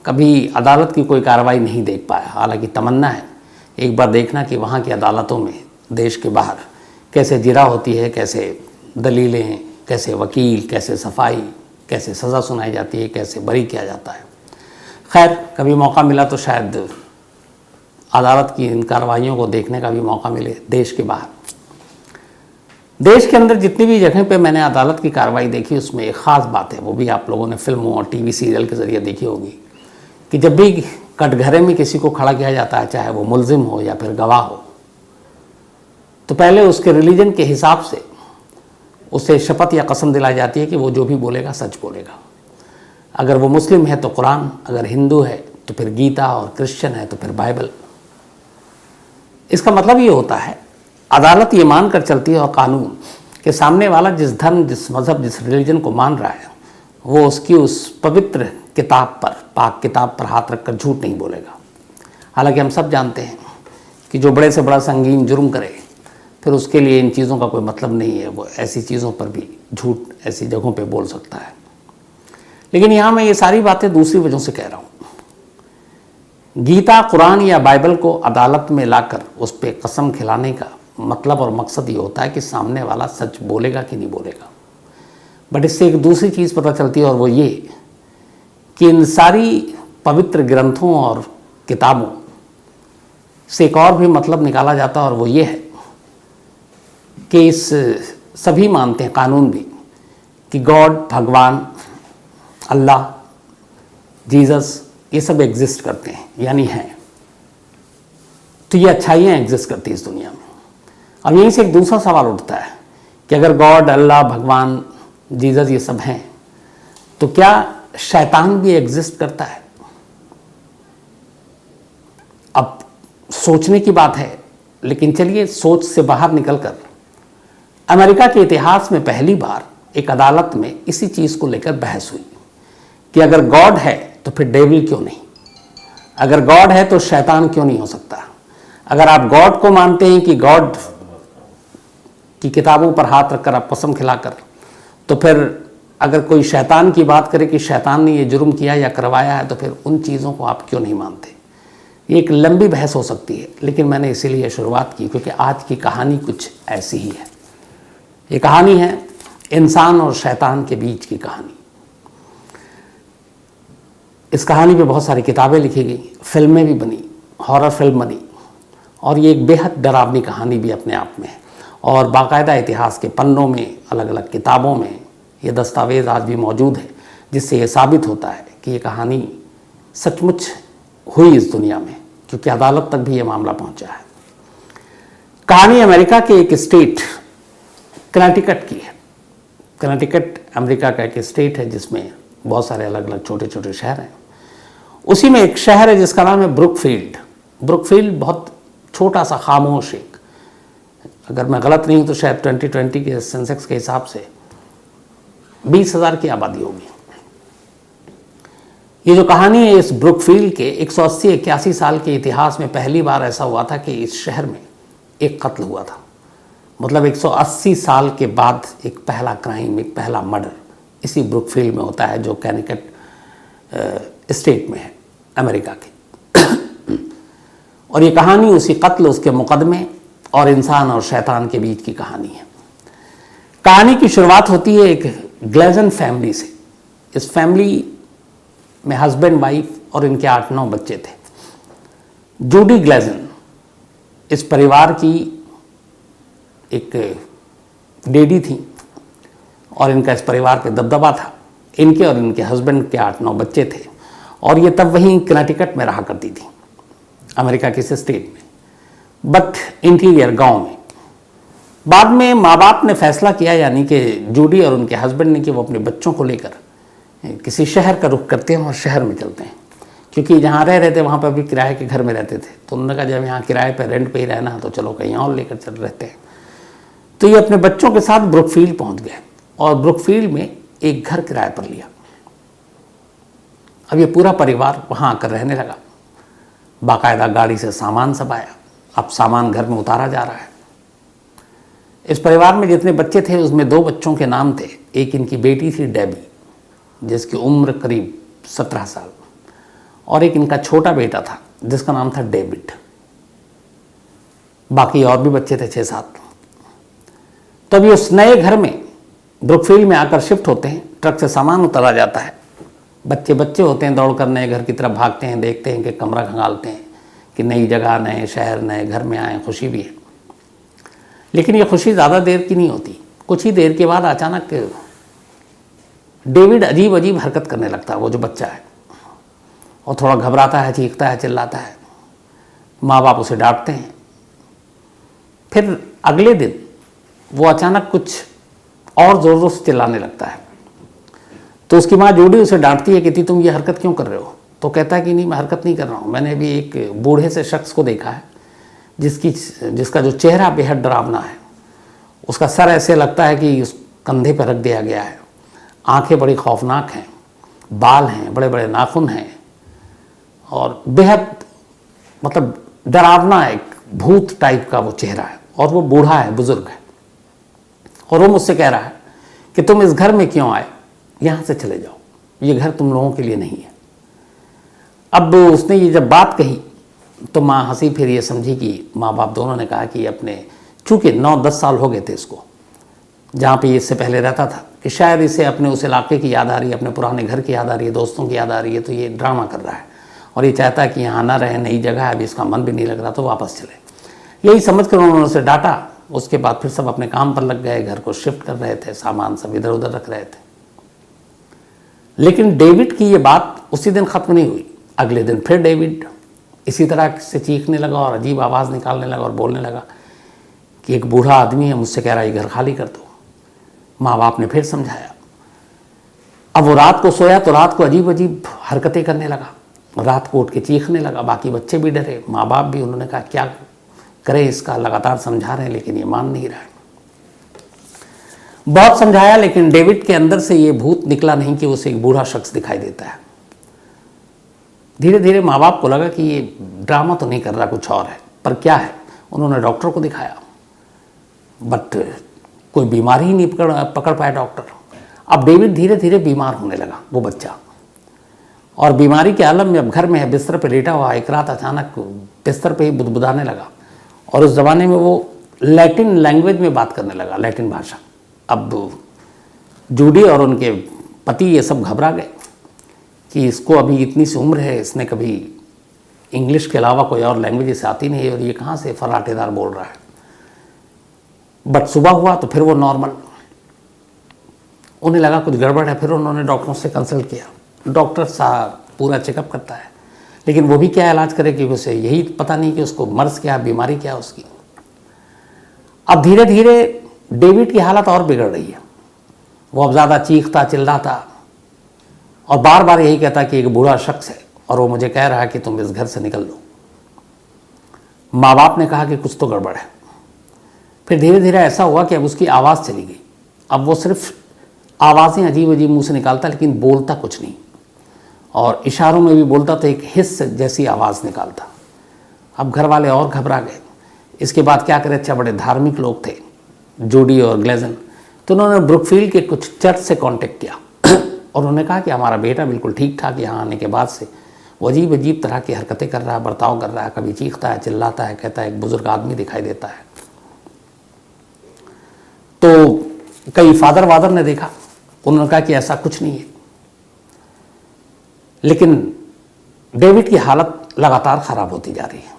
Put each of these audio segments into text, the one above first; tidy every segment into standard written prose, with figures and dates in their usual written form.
कभी अदालत की कोई कार्रवाई नहीं देख पाया। हालांकि तमन्ना है एक बार देखना कि वहाँ की अदालतों में देश के बाहर कैसे जिरा होती है, कैसे दलीलें, कैसे वकील, कैसे सफाई, कैसे सज़ा सुनाई जाती है, कैसे बरी किया जाता है। खैर, कभी मौका मिला तो शायद अदालत की इन कार्रवाइयों को देखने का भी मौका मिले देश के बाहर। देश के अंदर जितनी भी जगह पे मैंने अदालत की कार्रवाई देखी, उसमें एक ख़ास बात है, वो भी आप लोगों ने फिल्मों और टीवी सीरियल के ज़रिए देखी होगी कि जब भी कटघरे में किसी को खड़ा किया जाता है, चाहे वो मुल्जिम हो या फिर गवाह हो, तो पहले उसके रिलीजन के हिसाब से उसे शपथ या कसम दिलाई जाती है कि वो जो भी बोलेगा सच बोलेगा। अगर वो मुस्लिम है तो कुरान, अगर हिंदू है तो फिर गीता, और क्रिश्चियन है तो फिर बाइबल। इसका मतलब ये होता है अदालत ये मान कर चलती है और कानून के सामने वाला जिस धर्म, जिस मज़हब, जिस रिलीजन को मान रहा है, वो उसकी उस पवित्र किताब पर, पाक किताब पर हाथ रखकर झूठ नहीं बोलेगा। हालांकि हम सब जानते हैं कि जो बड़े से बड़ा संगीन जुर्म करे फिर उसके लिए इन चीज़ों का कोई मतलब नहीं है, वो ऐसी चीज़ों पर भी झूठ ऐसी जगहों पे बोल सकता है। लेकिन यहाँ मैं ये सारी बातें दूसरी वजहों से कह रहा हूँ। गीता, कुरान या बाइबल को अदालत में लाकर उस पर कसम खिलाने का मतलब और मकसद ये होता है कि सामने वाला सच बोलेगा कि नहीं बोलेगा। बट इससे एक दूसरी चीज़ पता चलती है, और वो ये कि इन सारी पवित्र ग्रंथों और किताबों से एक और भी मतलब निकाला जाता है, और वो ये है कि इस सभी मानते हैं, कानून भी, कि गॉड, भगवान, अल्लाह, जीसस, ये सब एग्जिस्ट करते हैं, यानी हैं। तो ये अच्छाइयाँ एग्जिस्ट करती हैं इस दुनिया में। अब यहीं से एक दूसरा सवाल उठता है कि अगर गॉड, अल्लाह, भगवान, जीसस ये सब हैं, तो क्या शैतान भी एग्जिस्ट करता है? अब सोचने की बात है, लेकिन चलिए सोच से बाहर निकलकर अमेरिका के इतिहास में पहली बार एक अदालत में इसी चीज़ को लेकर बहस हुई कि अगर गॉड है तो फिर डेविल क्यों नहीं, अगर गॉड है तो शैतान क्यों नहीं हो सकता। अगर आप गॉड को मानते हैं कि गॉड की किताबों पर हाथ रखकर आप कसम खिलाकर, तो फिर अगर कोई शैतान की बात करे कि शैतान ने ये जुर्म किया या करवाया है, तो फिर उन चीज़ों को आप क्यों नहीं मानते। ये एक लंबी बहस हो सकती है, लेकिन मैंने इसीलिए शुरुआत की क्योंकि आज की कहानी कुछ ऐसी ही है। ये कहानी है इंसान और शैतान के बीच की कहानी। इस कहानी पे बहुत सारी किताबें लिखी गई, फिल्में भी बनी, हॉरर फिल्म बनी, और ये एक बेहद डरावनी कहानी भी अपने आप में है। और बाकायदा इतिहास के पन्नों में, अलग अलग किताबों में ये दस्तावेज़ आज भी मौजूद है, जिससे ये साबित होता है कि ये कहानी सचमुच हुई इस दुनिया में, क्योंकि अदालत तक भी ये मामला पहुंचा है। कहानी अमेरिका के एक स्टेट कनेटिकट की है। कनेटिकट अमेरिका का एक स्टेट है जिसमें बहुत सारे अलग अलग छोटे छोटे शहर हैं। उसी में एक शहर है जिसका नाम है ब्रुकफील्ड। ब्रुकफील्ड बहुत छोटा सा खामोश, एक, अगर मैं गलत नहीं हूँ तो शायद 2020 के सेंसेक्स के हिसाब से 20,000 की आबादी होगी। ये जो कहानी है, इस ब्रुकफील्ड के 180-81 साल के इतिहास में पहली बार ऐसा हुआ था कि इस शहर में एक कत्ल हुआ था। मतलब 180 साल के बाद एक पहला क्राइम, एक पहला मर्डर इसी ब्रुकफील्ड में होता है, जो कैनिकट स्टेट में है अमेरिका के। और ये कहानी उसी कत्ल, उसके मुकदमे और इंसान और शैतान के बीच की कहानी है। कहानी की शुरुआत होती है एक ग्लेजन फैमिली से। इस फैमिली में हस्बैंड, वाइफ और इनके 8-9 बच्चे थे। जूडी ग्लेजन इस परिवार की एक लेडी थी और इनका इस परिवार पे दबदबा था। इनके और इनके हस्बैंड के 8-9 बच्चे थे, और ये तब वहीं कनेटिकट में रहा करती थी, अमेरिका के इस स्टेट में, बट इंटीरियर गांव में। बाद में माँ बाप ने फैसला किया, यानी कि जूडी और उनके हस्बैंड ने, कि वो अपने बच्चों को लेकर किसी शहर का रुख करते हैं और शहर में चलते हैं, क्योंकि जहाँ रह रहे थे वहाँ पर भी किराए के घर में रहते थे। तो उन्होंने कहा जब यहाँ किराए पर, रेंट पे ही रहना है तो चलो कहीं और लेकर चल रहते हैं। तो ये अपने बच्चों के साथ ब्रुकफील्ड पहुँच गए और ब्रुकफील्ड में एक घर किराए पर लिया। अब ये पूरा परिवार वहाँ आकर रहने लगा। बाकायदा गाड़ी से सामान सब आया, अब सामान घर में उतारा जा रहा है। इस परिवार में जितने बच्चे थे उसमें 2 बच्चों के नाम थे। एक इनकी बेटी थी डेबी, जिसकी उम्र करीब 17 साल, और एक इनका छोटा बेटा था जिसका नाम था डेविड। बाकी और भी बच्चे थे 6-7। तो अभी उस नए घर में ब्रुकफील्ड में आकर शिफ्ट होते हैं, ट्रक से सामान उतारा जाता है, बच्चे बच्चे होते हैं, दौड़ कर नए घर की तरफ भागते हैं, देखते हैं कि कमरा खंगालते हैं कि नई जगह, नए शहर, नए घर में आए, खुशी भी है। लेकिन ये खुशी ज़्यादा देर की नहीं होती। कुछ ही देर के बाद अचानक डेविड अजीब अजीब हरकत करने लगता है, वो जो बच्चा है, और थोड़ा घबराता है, चीखता है, चिल्लाता है। माँ बाप उसे डांटते हैं। फिर अगले दिन वो अचानक कुछ और ज़ोर ज़ोर से चिल्लाने लगता है। तो उसकी माँ जूडी उसे डांटती है कि तुम ये हरकत क्यों कर रहे हो? तो कहता है कि नहीं, मैं हरकत नहीं कर रहा हूँ, मैंने अभी एक बूढ़े से शख्स को देखा है जिसका जो चेहरा बेहद डरावना है। उसका सर ऐसे लगता है कि उस कंधे पर रख दिया गया है, आंखें बड़ी खौफनाक हैं, बाल हैं, बड़े बड़े नाखून हैं, और बेहद मतलब डरावना एक भूत टाइप का वो चेहरा है, और वो बूढ़ा है, बुजुर्ग है। और वो मुझसे कह रहा है कि तुम इस घर में क्यों आए, यहाँ से चले जाओ, ये घर तुम लोगों के लिए नहीं है। अब उसने ये जब बात कही तो माँ हंसी, फिर ये समझी कि माँ बाप दोनों ने कहा कि अपने, चूँकि 9-10 साल हो गए थे इसको जहाँ पे इससे पहले रहता था, कि शायद इसे अपने उस इलाके की याद आ रही है, अपने पुराने घर की याद आ रही है, दोस्तों की याद आ रही है, तो ये ड्रामा कर रहा है और ये चाहता है कि यहाँ ना रहे, नई जगह है, अभी इसका मन भी नहीं लग रहा, तो वापस चले। यही समझ कर उन्होंने उसे डांटा। उसके बाद फिर सब अपने काम पर लग गए, घर को शिफ्ट कर रहे थे, सामान सब इधर उधर रख रहे थे। लेकिन डेविड की ये बात उसी दिन ख़त्म नहीं हुई। अगले दिन फिर डेविड इसी तरह से चीखने लगा और अजीब आवाज़ निकालने लगा और बोलने लगा कि एक बूढ़ा आदमी है, मुझसे कह रहा है ये घर खाली कर दो। माँ बाप ने फिर समझाया। अब वो रात को सोया तो रात को अजीब अजीब हरकतें करने लगा, रात को उठ के चीखने लगा। बाकी बच्चे भी डरे, माँ बाप भी। उन्होंने कहा क्या करें इसका, लगातार समझा रहे हैं लेकिन ये मान नहीं रहा है। बहुत समझाया लेकिन डेविड के अंदर से ये भूत निकला नहीं कि उसे एक बूढ़ा शख्स दिखाई देता है। धीरे धीरे माँ बाप को लगा कि ये ड्रामा तो नहीं कर रहा, कुछ और है, पर क्या है। उन्होंने डॉक्टर को दिखाया, बट कोई बीमारी ही नहीं पकड़ पाया डॉक्टर। अब डेविड धीरे धीरे बीमार होने लगा, वो बच्चा, और बीमारी के आलम में अब घर में है, बिस्तर पे लेटा हुआ। एक रात अचानक बिस्तर पे ही बुदबुदाने लगा, और उस ज़माने में वो लैटिन लैंग्वेज में बात करने लगा, लैटिन भाषा। अब जूडी और उनके पति ये सब घबरा गए कि इसको अभी इतनी सी उम्र है, इसने कभी इंग्लिश के अलावा कोई और लैंग्वेज इसे आती नहीं है, और ये कहाँ से फर्राटेदार बोल रहा है। बट सुबह हुआ तो फिर वो नॉर्मल, उन्हें लगा कुछ गड़बड़ है। फिर उन्होंने डॉक्टरों से कंसल्ट किया। डॉक्टर साहब पूरा चेकअप करता है, लेकिन वो भी क्या इलाज करे कि उसे यही पता नहीं कि उसको मर्ज क्या, बीमारी क्या उसकी। अब धीरे धीरे डेविड की हालत और बिगड़ रही है। वो अब ज़्यादा चीखता चिल्लाता और बार बार यही कहता कि एक बूढ़ा शख्स है और वो मुझे कह रहा है कि तुम इस घर से निकल लो। माँ बाप ने कहा कि कुछ तो गड़बड़ है। फिर धीरे धीरे ऐसा हुआ कि अब उसकी आवाज़ चली गई। अब वो सिर्फ आवाज़ें अजीब अजीब मुँह से निकालता, लेकिन बोलता कुछ नहीं, और इशारों में भी बोलता तो एक हिस्स जैसी आवाज़ निकालता। अब घर वाले और घबरा गए। इसके बाद क्या करें, अच्छा बड़े धार्मिक लोग थे जूडी और ग्लेजन, तो उन्होंने ब्रुकफील्ड के कुछ चर्च से कांटेक्ट किया और उन्होंने कहा कि हमारा बेटा बिल्कुल ठीक ठाक यहाँ आने के बाद से वो अजीब अजीब तरह की हरकतें कर रहा है, बर्ताव कर रहा है, कभी चीखता है, चिल्लाता है, कहता है एक बुजुर्ग आदमी दिखाई देता है। तो कई फादर वादर ने देखा, उन्होंने कहा कि ऐसा कुछ नहीं है। लेकिन डेविड की हालत लगातार ख़राब होती जा रही है।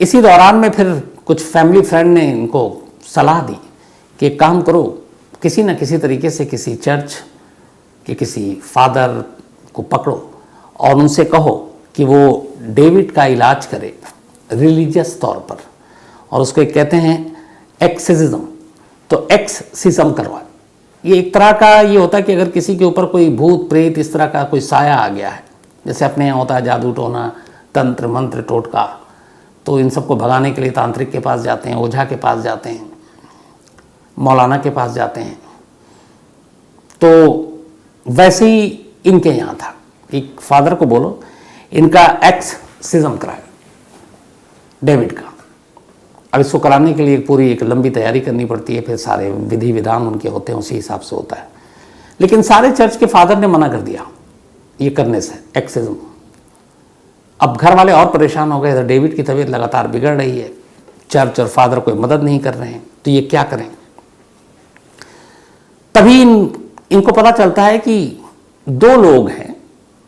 इसी दौरान में फिर कुछ फैमिली फ्रेंड ने इनको सलाह दी कि एक काम करो, किसी न किसी तरीके से किसी चर्च के किसी फादर को पकड़ो और उनसे कहो कि वो डेविड का इलाज करे रिलीजियस तौर पर, और उसको एक कहते हैं एक्सिज्म, तो एक्सिज्म करवाए। ये एक तरह का ये होता है कि अगर किसी के ऊपर कोई भूत प्रेत इस तरह का कोई साया आ गया है, जैसे अपने यहाँ होता है जादू टोना, तंत्र मंत्र टोटका, तो इन सबको भगाने के लिए तांत्रिक के पास जाते हैं, ओझा के पास जाते हैं, मौलाना के पास जाते हैं। तो वैसे ही इनके यहाँ था कि फादर को बोलो इनका एक्सिज्म कराए डेविड का। अब इसको कराने के लिए पूरी एक लंबी तैयारी करनी पड़ती है, फिर सारे विधि विधान उनके होते हैं, उसी हिसाब से होता है। लेकिन सारे चर्च के फादर ने मना कर दिया ये करने से, एक्सिज्म अब घर वाले और परेशान हो गए, इधर डेविड की तबीयत लगातार बिगड़ रही है, चर्च और फादर कोई मदद नहीं कर रहे हैं, तो ये क्या करें। तभी इनको पता चलता है कि दो लोग हैं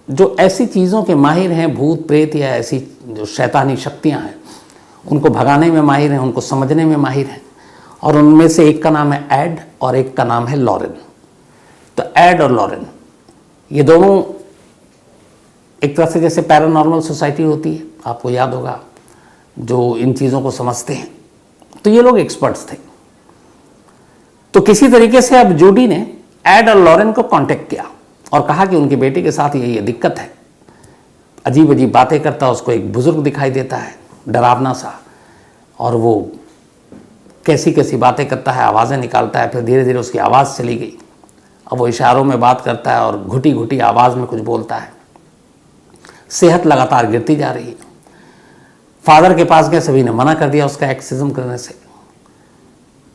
जो ऐसी चीज़ों के माहिर हैं, भूत प्रेत या ऐसी जो शैतानी शक्तियां हैं उनको भगाने में माहिर हैं, उनको समझने में माहिर हैं, और उनमें से एक का नाम है एड और एक का नाम है लॉरेन। तो एड और लॉरेन ये दोनों एक तरह से जैसे पैरानॉर्मल सोसाइटी होती है, आपको याद होगा, जो इन चीज़ों को समझते हैं, तो ये लोग एक्सपर्ट्स थे। तो किसी तरीके से अब जूडी ने एड और लॉरेन को कांटेक्ट किया और कहा कि उनकी बेटी के साथ ये दिक्कत है, अजीब अजीब बातें करता है, उसको एक बुजुर्ग दिखाई देता है डरावना सा, और वो कैसी कैसी बातें करता है, आवाज़ें निकालता है, फिर धीरे धीरे उसकी आवाज़ चली गई। अब वो इशारों में बात करता है और घुटी घुटी आवाज़ में कुछ बोलता है। सेहत लगातार गिरती जा रही है। फादर के पास गए, सभी ने मना कर दिया उसका एक्सिज्म करने से।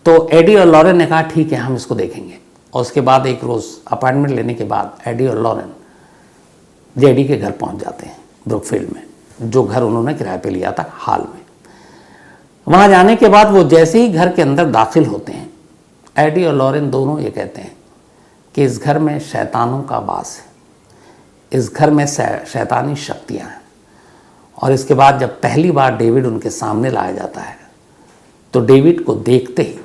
तो एडी और लॉरेन ने कहा ठीक है, हम इसको देखेंगे। और उसके बाद एक रोज़ अपॉइंटमेंट लेने के बाद एडी और लॉरेन जेडी के घर पहुंच जाते हैं, ब्रुकफील्ड में, जो घर उन्होंने किराए पे लिया था हाल में। वहां जाने के बाद वो जैसे ही घर के अंदर दाखिल होते हैं, एडी और लॉरेन दोनों ये कहते हैं कि इस घर में शैतानों का वास है, इस घर में शैतानी शक्तियां हैं। और इसके बाद जब पहली बार डेविड उनके सामने लाया जाता है तो डेविड को देखते ही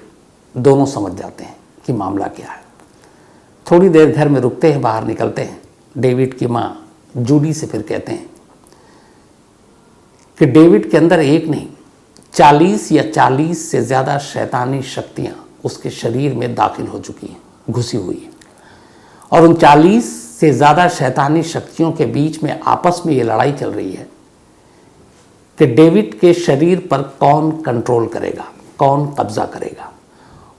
दोनों समझ जाते हैं कि मामला क्या है। थोड़ी देर घर में रुकते हैं, बाहर निकलते हैं। डेविड की माँ जूडी से फिर कहते हैं कि डेविड के अंदर एक नहीं 40 या 40 से ज़्यादा शैतानी शक्तियाँ उसके शरीर में दाखिल हो चुकी हैं, घुसी हुई हैं। और उन 40 से ज़्यादा शैतानी शक्तियों के बीच में आपस में ये लड़ाई चल रही है कि डेविड के शरीर पर कौन कंट्रोल करेगा, कौन कब्जा करेगा।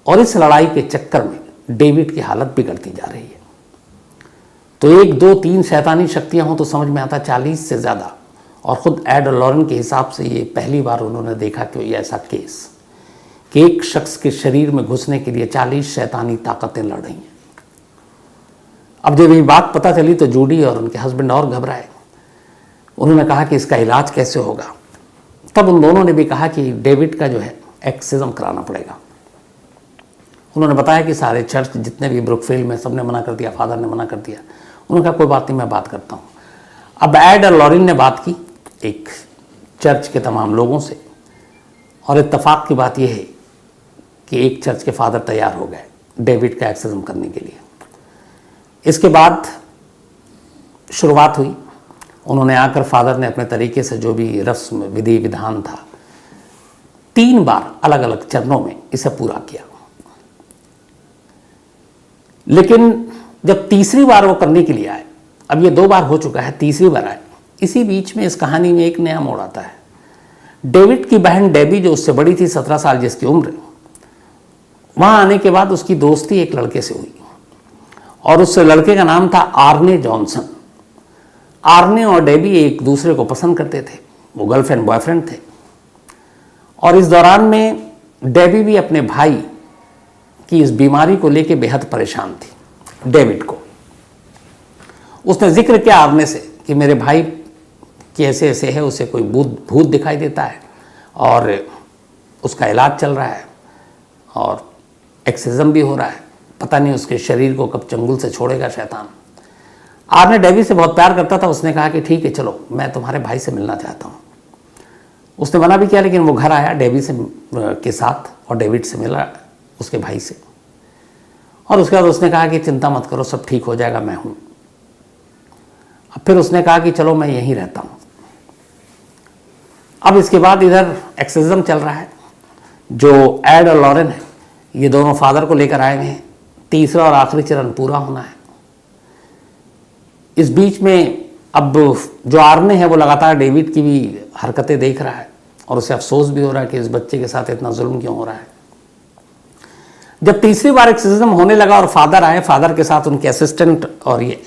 और इस लड़ाई के चक्कर में डेविड की हालत बिगड़ती जा रही है। तो 1, 2, 3 शैतानी शक्तियां हों तो समझ में आता 40 से ज़्यादा। और ख़ुद एड और लॉरेन के हिसाब से ये पहली बार उन्होंने देखा कि ये ऐसा केस कि एक शख्स के शरीर में घुसने के लिए 40 शैतानी ताकतें लड़ रही हैं। अब जब ये बात पता चली तो जूडी और उनके हस्बैंड और घबराए। उन्होंने कहा कि इसका इलाज कैसे होगा। तब उन दोनों ने भी कहा कि डेविड का जो है एक्सिज्म कराना पड़ेगा। उन्होंने बताया कि सारे चर्च जितने भी ब्रुकफील्ड में, सबने मना कर दिया, फादर ने मना कर दिया। उन्होंने कहा कोई बात नहीं, मैं बात करता हूँ। अब एड और लॉरेन ने बात की एक चर्च के तमाम लोगों से, और इत्तेफाक की बात यह है कि एक चर्च के फादर तैयार हो गए डेविड का एक्सिज्म करने के लिए। इसके बाद शुरुआत हुई। उन्होंने आकर फादर ने अपने तरीके से जो भी रस्म विधि विधान था 3 बार अलग अलग चरणों में इसे पूरा किया। लेकिन जब तीसरी बार वो करने के लिए आए, अब ये 2 बार हो चुका है, तीसरी बार आए, इसी बीच में इस कहानी में एक नया मोड़ आता है। डेविड की बहन डेबी जो उससे बड़ी थी, 17 साल जिसकी उम्र, वहाँ आने के बाद उसकी दोस्ती एक लड़के से हुई और उस लड़के का नाम था आर्ने जॉनसन। आर्ने और डेबी एक दूसरे को पसंद करते थे, वो गर्लफ्रेंड बॉयफ्रेंड थे। और इस दौरान में डेबी भी अपने भाई की इस बीमारी को लेकर बेहद परेशान थी। डेविड को उसने जिक्र किया आर्ने से कि मेरे भाई की ऐसे ऐसे है, उसे कोई भूत दिखाई देता है और उसका इलाज चल रहा है और एक्सिज्म भी हो रहा है, पता नहीं उसके शरीर को कब चंगुल से छोड़ेगा शैतान। आर्ने डेबी से बहुत प्यार करता था। उसने कहा कि ठीक है चलो, मैं तुम्हारे भाई से मिलना चाहता हूँ। उसने मना भी किया, लेकिन वो घर आया डेबी से के साथ और डेविड से मिला, उसके भाई से। और उसके बाद उसने कहा कि चिंता मत करो, सब ठीक हो जाएगा, मैं हूँ। अब फिर उसने कहा कि चलो मैं यहीं रहता हूँ। अब इसके बाद इधर एक्सिज्म चल रहा है। जो एड और लॉरेन है ये दोनों फादर को लेकर आए हुए हैं। तीसरा और आखिरी चरण पूरा होना है। इस बीच में अब जो आर्ने है वो लगातार डेविड की भी हरकतें देख रहा है और उसे अफसोस भी हो रहा है कि इस बच्चे के साथ इतना जुल्म क्यों हो रहा है। जब तीसरी बार एक्सिज्म होने लगा और फादर आए, फादर के साथ उनके असिस्टेंट और ये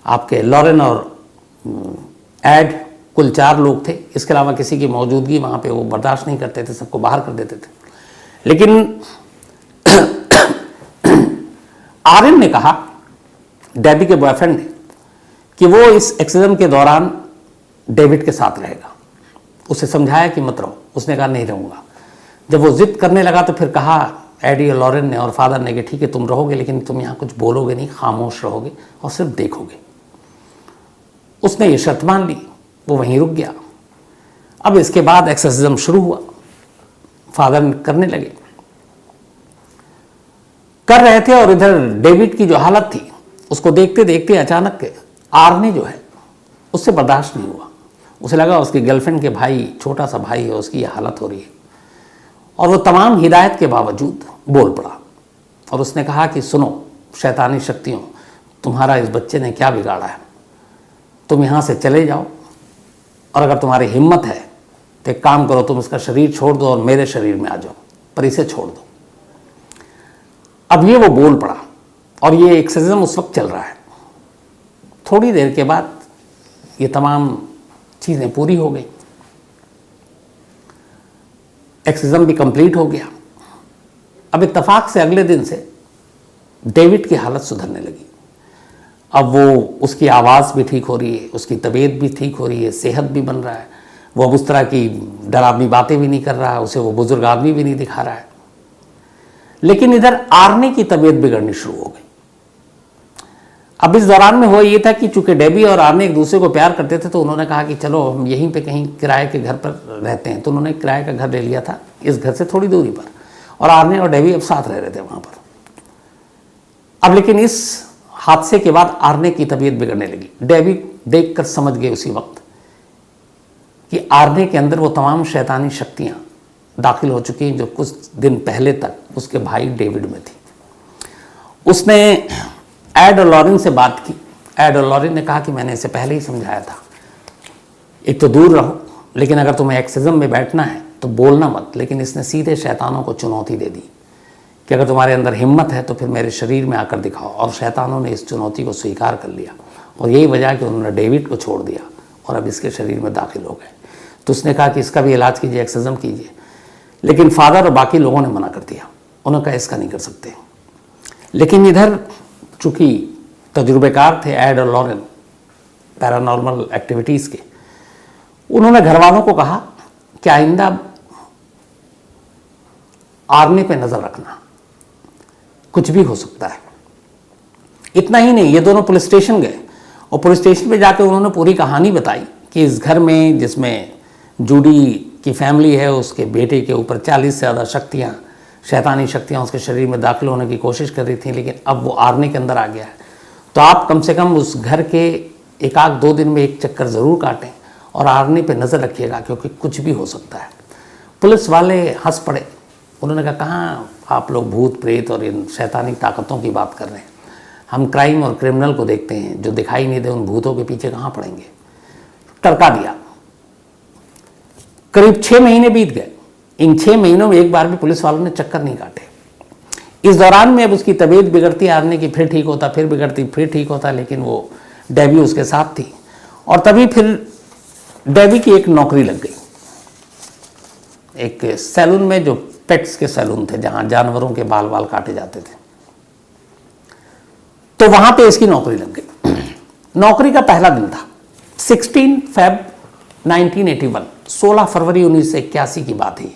आपके लॉरेन और एड, कुल 4 लोग थे। इसके अलावा किसी की मौजूदगी वहाँ पे वो बर्दाश्त नहीं करते थे, सबको बाहर कर देते थे। लेकिन आर्न ने कहा, डेबी के बॉयफ्रेंड ने, कि वो इस एक्सिज्म के दौरान डेविड के साथ रहेगा। उसे समझाया कि मत रहो, उसने कहा नहीं रहूँगा। जब वो जिद करने लगा तो फिर कहा एडी और लॉरेन ने और फादर ने कि ठीक है तुम रहोगे, लेकिन तुम यहाँ कुछ बोलोगे नहीं, खामोश रहोगे और सिर्फ देखोगे। उसने ये शर्त मान ली, वो वहीं रुक गया। अब इसके बाद एक्सर्सिज्म शुरू हुआ, फादर करने लगे, कर रहे थे। और इधर डेविड की जो हालत थी उसको देखते देखते अचानक आर्ने जो है उससे बर्दाश्त नहीं हुआ। उसे लगा उसकी गर्लफ्रेंड के भाई, छोटा सा भाई है, उसकी ये हालत हो रही है। और वो तमाम हिदायत के बावजूद बोल पड़ा और उसने कहा कि सुनो शैतानी शक्तियों, तुम्हारा इस बच्चे ने क्या बिगाड़ा है, तुम यहाँ से चले जाओ और अगर तुम्हारी हिम्मत है तो एक काम करो, तुम इसका शरीर छोड़ दो और मेरे शरीर में आ जाओ, पर इसे छोड़ दो। अब ये वो बोल पड़ा और ये एक्सर्सिज्म उस वक्त चल रहा है। थोड़ी देर के बाद ये तमाम चीज़ें पूरी हो गई, एक्सर्सिज्म भी कंप्लीट हो गया। अब इत्तेफाक से अगले दिन से डेविड की हालत सुधरने लगी। अब वो, उसकी आवाज़ भी ठीक हो रही है, उसकी तबीयत भी ठीक हो रही है, सेहत भी बन रहा है, वो अब उस तरह की डरावनी बातें भी नहीं कर रहा है, उसे वो बुजुर्ग आदमी भी नहीं दिखा रहा है। लेकिन इधर आर्ने की तबीयत बिगड़नी शुरू हो गई। अब इस दौरान में हुआ ये था कि चूंकि डेबी और आर्ने एक दूसरे को प्यार करते थे तो उन्होंने कहा कि चलो हम यहीं पे कहीं किराए के घर पर रहते हैं। तो उन्होंने किराए का घर ले लिया था इस घर से थोड़ी दूरी पर, और आर्ने और डेबी अब साथ रह रहे थे वहाँ पर। अब लेकिन इस हादसे के बाद आर्ने की तबीयत बिगड़ने लगी। डेबी देखकर समझ गए उसी वक्त कि आर्ने के अंदर वो तमाम शैतानी शक्तियाँ दाखिल हो चुकी हैं जो कुछ दिन पहले तक उसके भाई डेविड में थी। उसने एड और लॉरेन से बात की। एड और लॉरेन ने कहा कि मैंने इसे पहले ही समझाया था, एक तो दूर रहो, लेकिन अगर तुम्हें एक्सर्सिज्म में बैठना है तो बोलना मत। लेकिन इसने सीधे शैतानों को चुनौती दे दी कि अगर तुम्हारे अंदर हिम्मत है तो फिर मेरे शरीर में आकर दिखाओ। और शैतानों ने इस चुनौती को स्वीकार कर लिया और यही वजह है कि उन्होंने डेविड को छोड़ दिया और अब इसके शरीर में दाखिल हो गए। तो उसने कहा कि इसका भी इलाज कीजिए, एक्सर्सिज्म कीजिए। लेकिन फादर और बाकी लोगों ने मना कर दिया, उन्होंने कहा इसका नहीं कर सकते। लेकिन इधर चूँकि तजुर्बेकार थे एड और लॉरेन पैरानॉर्मल एक्टिविटीज़ के, उन्होंने घर वालों को कहा कि आइंदा आर्ने पे नज़र रखना, कुछ भी हो सकता है। इतना ही नहीं, ये दोनों पुलिस स्टेशन गए और पुलिस स्टेशन पे जाकर उन्होंने पूरी कहानी बताई कि इस घर में जिसमें जूडी की फैमिली है, उसके बेटे के ऊपर 40 से ज़्यादा शक्तियाँ, शैतानी शक्तियाँ उसके शरीर में दाखिल होने की कोशिश कर रही थी, लेकिन अब वो आर्ने के अंदर आ गया है। तो आप कम से कम उस घर के एक आध 2 दिन में एक चक्कर ज़रूर काटें और आर्ने पे नज़र रखिएगा, क्योंकि कुछ भी हो सकता है। पुलिस वाले हंस पड़े, उन्होंने कहा कहाँ आप लोग भूत प्रेत और इन शैतानी ताकतों की बात कर रहे हैं, हम क्राइम और क्रिमिनल को देखते हैं, जो दिखाई नहीं दे उन भूतों के पीछे कहाँ पड़ेंगे। टरका दिया। करीब 6 महीने बीत गए। इन 6 महीनों में एक बार भी पुलिस वालों ने चक्कर नहीं काटे। इस दौरान में अब उसकी तबीयत बिगड़ती आर्ने की, फिर ठीक होता, फिर बिगड़ती, फिर ठीक होता, लेकिन वो डेबी उसके साथ थी। और तभी फिर डेबी की एक नौकरी लग गई, एक सैलून में, जो पेट्स के सैलून थे जहां जानवरों के बाल बाल काटे जाते थे। तो वहां पे इसकी नौकरी लग गई। नौकरी का पहला दिन था 16 फेब 1981, 16 फरवरी 1981 की बात है।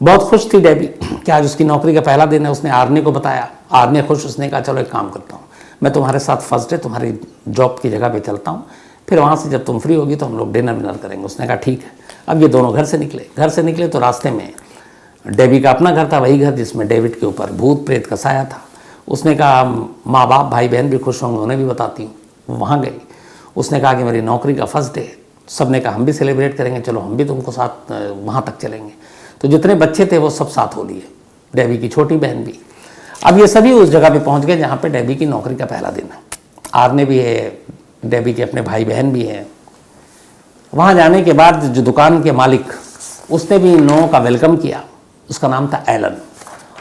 बहुत खुश थी डेबी कि आज उसकी नौकरी का पहला दिन है। उसने आर्ने को बताया, आर्ने खुश, उसने कहा चलो एक काम करता हूँ, मैं तुम्हारे साथ फर्स्ट डे तुम्हारी जॉब की जगह पे चलता हूँ, फिर वहाँ से जब तुम फ्री होगी तो हम लोग डिनर विनर करेंगे। उसने कहा ठीक है। अब ये दोनों घर से निकले तो रास्ते में डेबी का अपना घर था, वही घर जिसमें डेविड के ऊपर भूत प्रेत का साया था। उसने कहा माँ बाप भाई बहन भी खुश होंगे, उन्हें भी बताती हूँ। वहाँ गई, उसने कहा कि मेरी नौकरी का फर्स्ट डे है। सब ने कहा हम भी सेलिब्रेट करेंगे, चलो हम भी तुमको साथ वहाँ तक चलेंगे। तो जितने बच्चे थे वो सब साथ हो लिए, डेबी की छोटी बहन भी। अब ये सभी उस जगह पे पहुँच गए जहाँ पे डेबी की नौकरी का पहला दिन है। आर्ने भी है, डेबी के अपने भाई बहन भी हैं। वहाँ जाने के बाद जो दुकान के मालिक, उसने भी इन लोगों का वेलकम किया। उसका नाम था एलन,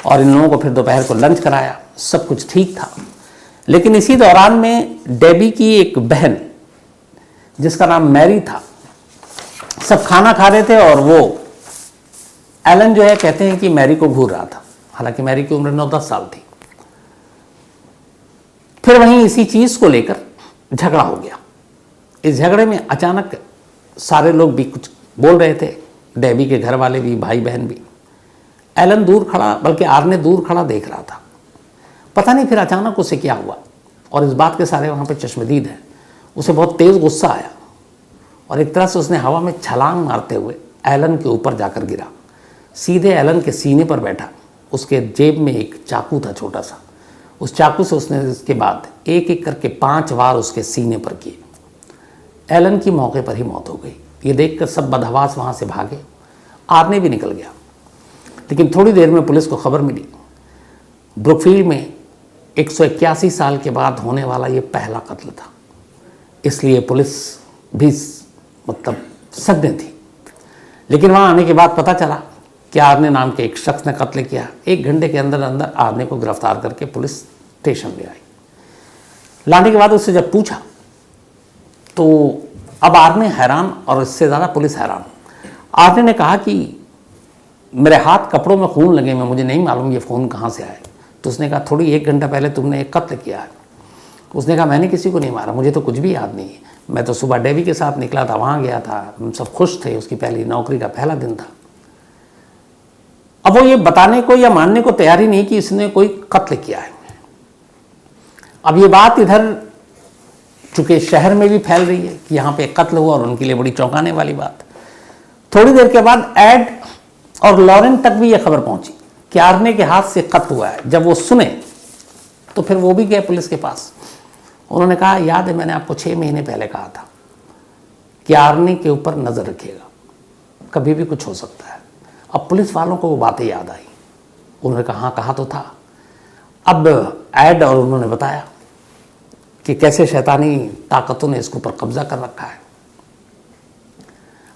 और इन लोगों को फिर दोपहर को लंच कराया। सब कुछ ठीक था। लेकिन इसी दौरान में डेबी की एक बहन जिसका नाम मैरी था, सब खाना खा रहे थे और वो एलन जो है कहते हैं कि मैरी को घूर रहा था, हालांकि मैरी की उम्र 9-10 साल थी। फिर वहीं इसी चीज को लेकर झगड़ा हो गया। इस झगड़े में अचानक सारे लोग भी कुछ बोल रहे थे, डेबी के घर वाले भी, भाई बहन भी। एलन दूर खड़ा, बल्कि आर्ने दूर खड़ा देख रहा था। पता नहीं फिर अचानक उसे क्या हुआ, और इस बात के सारे वहाँ पे चश्मदीद हैं। उसे बहुत तेज़ गुस्सा आया और एक तरह से उसने हवा में छलांग मारते हुए एलन के ऊपर जाकर गिरा, सीधे एलन के सीने पर बैठा। उसके जेब में एक चाकू था छोटा सा, उस चाकू से उसने इसके बाद एक एक करके 5 वार उसके सीने पर किए। एलन की मौके पर ही मौत हो गई। ये देखकर सब बदहवास वहाँ से भागे, आर्ने भी निकल गया। लेकिन थोड़ी देर में पुलिस को खबर मिली, ब्रुकफील्ड में 181 साल के बाद होने वाला ये पहला कत्ल था। इसलिए पुलिस भी मतलब सद्य थी। लेकिन वहाँ आने के बाद पता चला कि आर्ने नाम के एक शख्स ने कत्ल किया। 1 घंटे के अंदर अंदर आर्ने को गिरफ्तार करके पुलिस स्टेशन ले आई। लाने के बाद उससे जब पूछा तो अब आर्ने हैरान, और इससे ज़्यादा पुलिस हैरान। आर्ने ने कहा कि मेरे हाथ कपड़ों में खून लगे, मुझे नहीं मालूम ये फ़ोन कहाँ से आए। तो उसने कहा थोड़ी 1 घंटा पहले तुमने एक कत्ल किया है। उसने कहा मैंने किसी को नहीं मारा, मुझे तो कुछ भी याद नहीं है। मैं तो सुबह डेबी के साथ निकला था, वहाँ गया था, हम सब खुश थे, उसकी पहली नौकरी का पहला दिन था। अब वो ये बताने को या मानने को तैयार ही नहीं कि इसने कोई कत्ल किया है। अब ये बात इधर चूंकि शहर में भी फैल रही है कि यहाँ पे कत्ल हुआ, और उनके लिए बड़ी चौंकाने वाली बात। थोड़ी देर के बाद एड और लॉरेन तक भी यह खबर पहुंची कि आर्ने के हाथ से कत्ल हुआ है। जब वो सुने तो फिर वो भी गए पुलिस के पास। उन्होंने कहा याद है मैंने आपको 6 महीने पहले कहा था कि आर्ने के ऊपर नज़र रखिएगा, कभी भी कुछ हो सकता है। अब पुलिस वालों को वो बातें याद आई। उन्होंने कहा हाँ कहा तो था। अब एड और उन्होंने बताया कि कैसे शैतानी ताकतों ने इसके ऊपर कब्जा कर रखा है।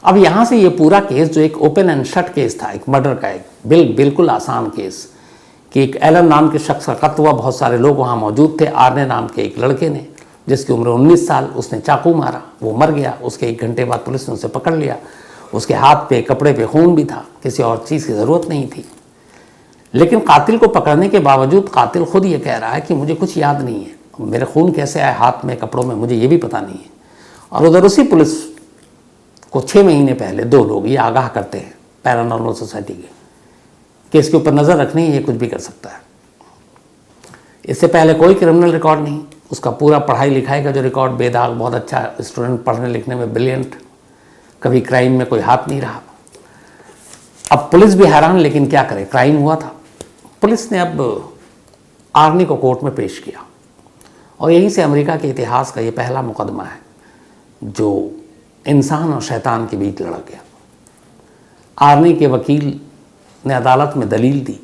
अब यहाँ से ये पूरा केस जो एक ओपन एंड शट केस था, एक मर्डर का, एक बिल्कुल आसान केस कि एक एलन नाम के शख्स का कत्ल हुआ, बहुत सारे लोग वहाँ मौजूद थे। आर्ने नाम के एक लड़के ने, जिसकी उम्र 19 साल, उसने चाकू मारा, वो मर गया। उसके 1 घंटे बाद पुलिस ने उसे पकड़ लिया। उसके हाथ पे, कपड़े पे खून भी था, किसी और चीज़ की ज़रूरत नहीं थी। लेकिन कातिल को पकड़ने के बावजूद कातिल खुद ये कह रहा है कि मुझे कुछ याद नहीं है, मेरे खून कैसे आए हाथ में, कपड़ों में, मुझे ये भी पता नहीं है। और उधर उसी पुलिस को 6 महीने पहले 2 लोग ये आगाह करते हैं पैरानॉर्मल सोसाइटी के कि इसके ऊपर नज़र रखनी है, ये कुछ भी कर सकता है। इससे पहले कोई क्रिमिनल रिकॉर्ड नहीं, उसका पूरा पढ़ाई लिखाई का जो रिकॉर्ड बेदाग, बहुत अच्छा स्टूडेंट, पढ़ने लिखने में ब्रिलियंट, कभी क्राइम में कोई हाथ नहीं रहा। अब पुलिस भी हैरान, लेकिन क्या करे, क्राइम हुआ था। पुलिस ने अब आर्ने को कोर्ट में पेश किया, और यहीं से अमेरिका के इतिहास का ये पहला मुकदमा है जो इंसान और शैतान के बीच लड़ा गया। आर्ने के वकील ने अदालत में दलील दी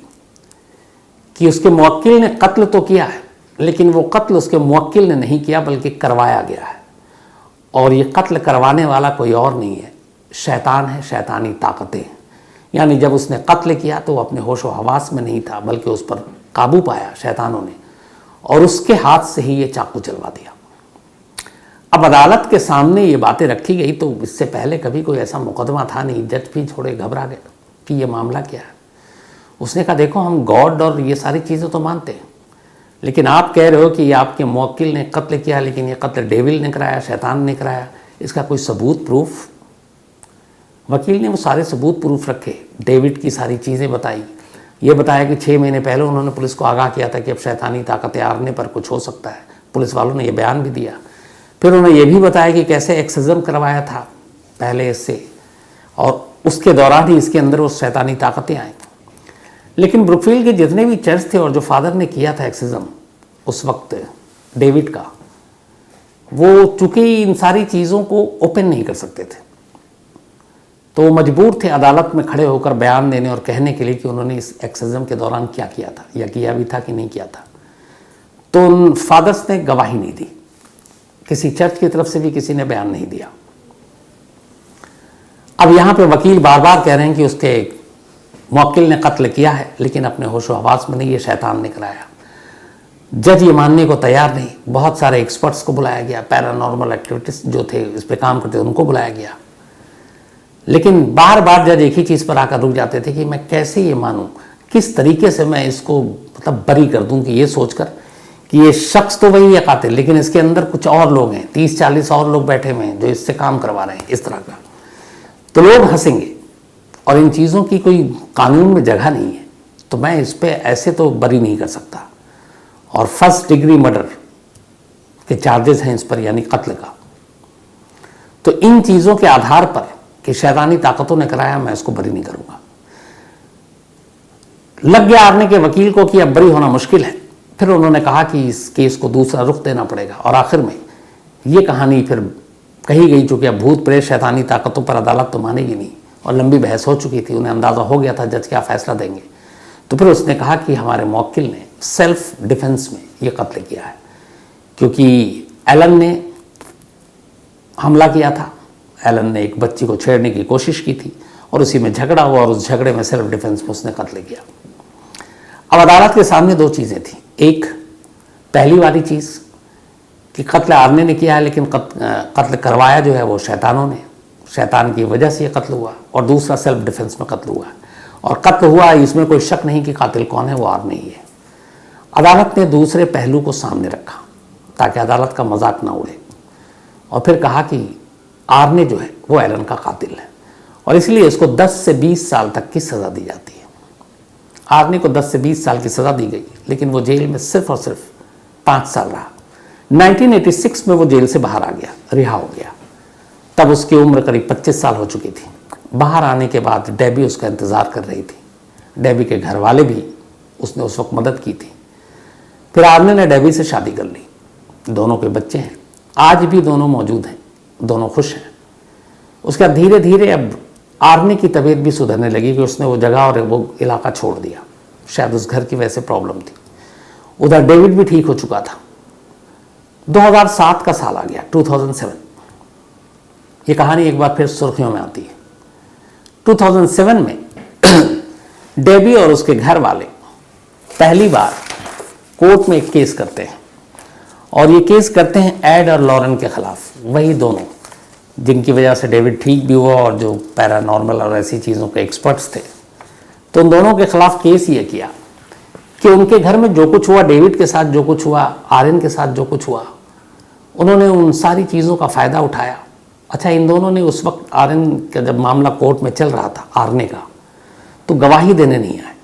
कि उसके मुवक्किल ने कत्ल तो किया है, लेकिन वो कत्ल उसके मुवक्किल ने नहीं किया बल्कि करवाया गया है। और ये कत्ल करवाने वाला कोई और नहीं है, शैतान है, शैतानी ताकतें। यानी जब उसने कत्ल किया तो वो अपने होश व हवास में नहीं था, बल्कि उस पर काबू पाया शैतानों ने, और उसके हाथ से ही ये चाकू चलवा दिया। अब अदालत के सामने ये बातें रखी गई, तो इससे पहले कभी कोई ऐसा मुकदमा था नहीं। जज भी थोड़े घबरा गए कि ये मामला क्या है। उसने कहा देखो हम गॉड और ये सारी चीज़ें तो मानते हैं, लेकिन आप कह रहे हो कि ये आपके मुवक्किल ने कत्ल किया, लेकिन ये कत्ल डेविल ने कराया, शैतान ने कराया, इसका कोई सबूत, प्रूफ? वकील ने वो सारे सबूत प्रूफ रखे, डेविड की सारी चीज़ें बताई। ये बताया कि 6 महीने पहले उन्होंने पुलिस को आगाह किया था कि अब शैतानी ताकतें आर्ने पर कुछ हो सकता है। पुलिस वालों ने ये बयान भी दिया। फिर उन्होंने ये भी बताया कि कैसे एक्सोर्सिज्म करवाया था पहले इससे, और उसके दौरान ही इसके अंदर वो शैतानी ताकतें आई। लेकिन ब्रुकफील्ड के जितने भी चर्च थे और जो फादर ने किया था एक्सोर्सिज्म उस वक्त डेविड का, वो चूंकि इन सारी चीज़ों को ओपन नहीं कर सकते थे, तो वो मजबूर थे अदालत में खड़े होकर बयान देने और कहने के लिए कि उन्होंने इस एक्सोर्सिज्म के दौरान क्या किया था, या किया भी था कि नहीं किया था। तो उन फादर्स ने गवाही नहीं दी, किसी चर्च की तरफ से भी किसी ने बयान नहीं दिया। अब यहाँ पे वकील बार बार कह रहे हैं कि उसके मुवक्किल ने कत्ल किया है, लेकिन अपने होशो हवास में नहीं, ये शैतान ने कराया। जज ये मानने को तैयार नहीं। बहुत सारे एक्सपर्ट्स को बुलाया गया, पैरानॉर्मल एक्टिविटीज जो थे इस पे काम करते उनको बुलाया गया, लेकिन बार बार जज एक ही चीज़ पर आकर रुक जाते थे कि मैं कैसे ये मानूं, किस तरीके से मैं इसको मतलब बरी कर दूं, कि ये सोचकर कि ये शख्स तो वही है कातिल, लेकिन इसके अंदर कुछ और लोग हैं, 30-40 और लोग बैठे हुए हैं जो इससे काम करवा रहे हैं, इस तरह का। तो लोग हंसेंगे और इन चीज़ों की कोई कानून में जगह नहीं है, तो मैं इस पर ऐसे तो बरी नहीं कर सकता। और फर्स्ट डिग्री मर्डर के चार्जेस हैं इस पर, यानी कत्ल का। तो इन चीज़ों के आधार पर कि शैतानी ताकतों ने कराया, मैं इसको बरी नहीं करूँगा। लग गया आर्ने के वकील को कि अब बरी होना मुश्किल है। फिर उन्होंने कहा कि इस केस को दूसरा रुख देना पड़ेगा, और आखिर में ये कहानी फिर कही गई, चूँकि अब भूत प्रेत शैतानी ताकतों पर अदालत तो मानेगी नहीं, और लंबी बहस हो चुकी थी, उन्हें अंदाज़ा हो गया था जज क्या फ़ैसला देंगे। तो फिर उसने कहा कि हमारे मौक्किल ने सेल्फ डिफेंस में ये कत्ल किया है, क्योंकि एलन ने हमला किया था। एलन ने एक बच्ची को छेड़ने की कोशिश की थी और उसी में झगड़ा हुआ, और उस झगड़े में सेल्फ डिफेंस में उसने कत्ल किया। अब अदालत के सामने दो चीज़ें थी। एक, पहली वाली चीज़ कि कत्ल आर्ने ने किया है, लेकिन कत्ल करवाया जो है वो शैतानों ने, शैतान की वजह से ये कत्ल हुआ। और दूसरा, सेल्फ डिफेंस में कत्ल हुआ, और कत्ल हुआ इसमें कोई शक नहीं कि कातिल कौन है, वो आर्ने ही है। अदालत ने दूसरे पहलू को सामने रखा ताकि अदालत का मजाक ना उड़े, और फिर कहा कि आर्ने जो है वो एलन का कातिल है, और इसलिए इसको 10 से 20 साल तक की सज़ा दी जाती है। आर्ने को 10 से 20 साल की सज़ा दी गई, लेकिन वो जेल में सिर्फ और सिर्फ 5 साल रहा। 1986 में वो जेल से बाहर आ गया, रिहा हो गया। तब उसकी उम्र करीब 25 साल हो चुकी थी। बाहर आने के बाद डेबी उसका इंतज़ार कर रही थी। डेबी के घर वाले भी उसने उस वक्त मदद की थी। फिर आर्ने ने डेबी से शादी कर ली, दोनों के बच्चे हैं, आज भी दोनों मौजूद हैं, दोनों खुश हैं। उसका धीरे धीरे अब आर्ने की तबीयत भी सुधरने लगी कि उसने वो जगह और वो इलाका छोड़ दिया। शायद उस घर की वैसे प्रॉब्लम थी। उधर डेविड भी ठीक हो चुका था। 2007 का साल आ गया, 2007। ये कहानी एक बार फिर सुर्खियों में आती है। 2007 में डेबी और उसके घर वाले पहली बार कोर्ट में एक केस करते हैं, और ये केस करते हैं एड और लॉरेन के खिलाफ। वही दोनों जिनकी वजह से डेविड ठीक भी हुआ और जो पैरानॉर्मल और ऐसी चीज़ों के एक्सपर्ट्स थे। तो उन दोनों के खिलाफ केस ये किया कि उनके घर में जो कुछ हुआ, डेविड के साथ जो कुछ हुआ, आर्यन के साथ जो कुछ हुआ, उन्होंने उन सारी चीज़ों का फ़ायदा उठाया। अच्छा, इन दोनों ने उस वक्त आर्यन का जब मामला कोर्ट में चल रहा था आर्ने का, तो गवाही देने नहीं आए,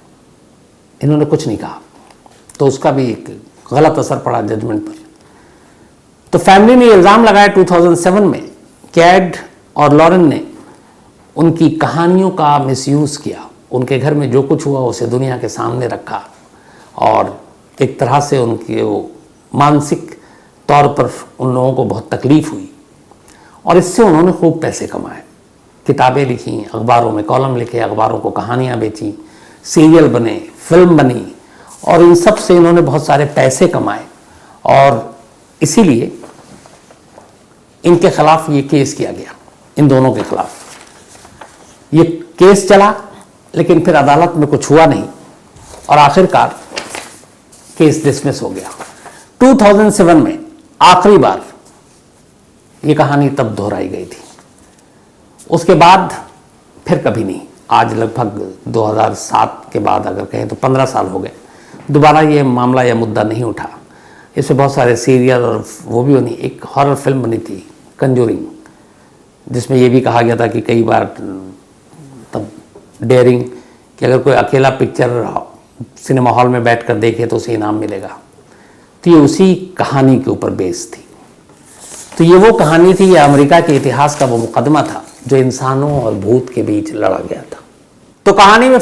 इन्होंने कुछ नहीं कहा, तो उसका भी एक गलत असर पड़ा जजमेंट पर। तो फैमिली ने इल्ज़ाम लगाया 2007 में कि एड और लॉरेन ने उनकी कहानियों का मिसयूज़ किया, उनके घर में जो कुछ हुआ उसे दुनिया के सामने रखा, और एक तरह से उनके वो मानसिक तौर पर उन लोगों को बहुत तकलीफ़ हुई, और इससे उन्होंने खूब पैसे कमाए। किताबें लिखी, अखबारों में कॉलम लिखे, अखबारों को कहानियाँ बेची, सीरियल बने, फिल्म बनी, और इन सब से इन्होंने बहुत सारे पैसे कमाए। और इसीलिए इनके खिलाफ ये केस किया गया, इन दोनों के खिलाफ ये केस चला, लेकिन फिर अदालत में कुछ हुआ नहीं, और आखिरकार केस डिसमिस हो गया। 2007 में आखिरी बार ये कहानी तब दोहराई गई थी, उसके बाद फिर कभी नहीं। आज लगभग 2007 के बाद अगर कहें तो 15 साल हो गए, दोबारा ये मामला या मुद्दा नहीं उठा। इसमें बहुत सारे सीरियल और वो भी बनी, एक हॉरर फिल्म बनी थी कंजूरिंग, जिसमें ये भी कहा गया था कि कई बार तब डेयरिंग कि अगर कोई अकेला पिक्चर सिनेमा हॉल में बैठकर देखे तो उसे इनाम मिलेगा। तो ये उसी कहानी के ऊपर बेस थी। तो ये वो कहानी थी, ये अमेरिका के इतिहास का वो मुकदमा था जो इंसानों और भूत के बीच लड़ा गया था। तो कहानी में